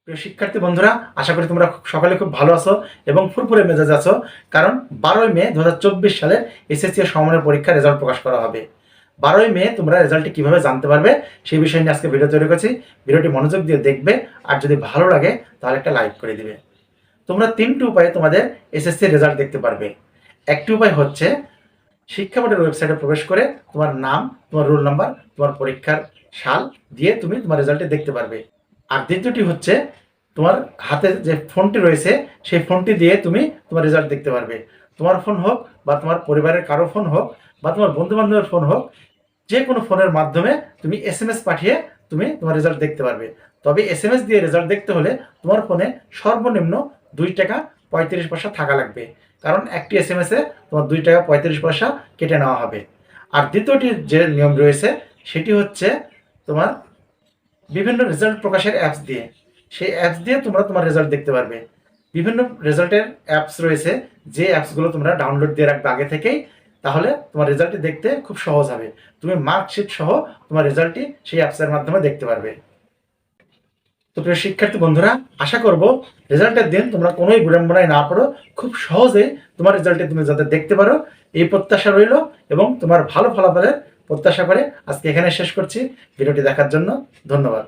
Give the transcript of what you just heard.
প্রিয় শিক্ষার্থী বন্ধুরা, আশা করি তোমরা সকালে খুব ভালো আছো এবং ফুরফুরে মেজাজ আছো। কারণ 12ই মে 2024 সালের এসএসসি এর সমমানের পরীক্ষার রেজাল্ট প্রকাশ করা হবে। 12ই মে তোমরা রেজাল্টটি কিভাবে জানতে পারবে সেই বিষয় নিয়ে আজকে ভিডিও তৈরি করছি। ভিডিওটি মনোযোগ দিয়ে দেখবে, আর যদি ভালো লাগে তাহলে একটা লাইক করে দিবে। তোমরা তিনটি উপায়ে তোমাদের এসএসসি রেজাল্ট দেখতে পারবে। একটি উপায় হচ্ছে শিক্ষা বোর্ডের ওয়েবসাইটে প্রবেশ করে তোমার নাম, তোমার রোল নাম্বার, তোমার পরীক্ষার সাল দিয়ে তুমি তোমার রেজাল্টটি দেখতে পারবে। আর দ্বিতীয়টি হচ্ছে তোমার হাতে যে ফোনটি রয়েছে সেই ফোনটি দিয়ে তুমি তোমার রেজাল্ট দেখতে পারবে। তোমার ফোন হোক বা তোমার পরিবারের কারো ফোন হোক বা তোমার বন্ধু বান্ধবের ফোন হোক, যে কোনো ফোনের মাধ্যমে তুমি এসএমএস পাঠিয়ে তুমি তোমার রেজাল্ট দেখতে পারবে। তবে এসএমএস দিয়ে রেজাল্ট দেখতে হলে তোমার ফোনে সর্বনিম্ন 2 টাকা 35 পয়সা থাকা লাগবে, কারণ একটি এসএমএসে তোমার 2 টাকা 35 পয়সা কেটে নেওয়া হবে। আর দ্বিতীয়টি যে নিয়ম রয়েছে সেটি হচ্ছে তোমার বিভিন্ন রেজাল্ট প্রকাশের অ্যাপস দিয়ে, সেই অ্যাপস দিয়ে তোমরা তোমার রেজাল্ট দেখতে পারবে। বিভিন্ন রেজাল্টের অ্যাপস রয়েছে, যে অ্যাপসগুলো তোমরা ডাউনলোড দিয়ে রাখবে আগে থেকেই, তাহলে তোমার রেজাল্টটি দেখতে খুব সহজ হবে। তুমি মার্কশিট সহ তোমার রেজাল্টটি সেই অ্যাপসের মাধ্যমে দেখতে পারবে। তো প্রিয় শিক্ষার্থী বন্ধুরা, আশা করব রেজাল্টের দিন তোমরা কোনোই বিড়ম্বনায় না পড়ো, খুব সহজেই তোমার রেজাল্টে তুমি যাতে দেখতে পারো এই প্রত্যাশা রইল, এবং তোমার ভালো ফলাফলের প্রত্যাশা করে আজকে এখানে শেষ করছি। ভিডিওটি দেখার জন্য ধন্যবাদ।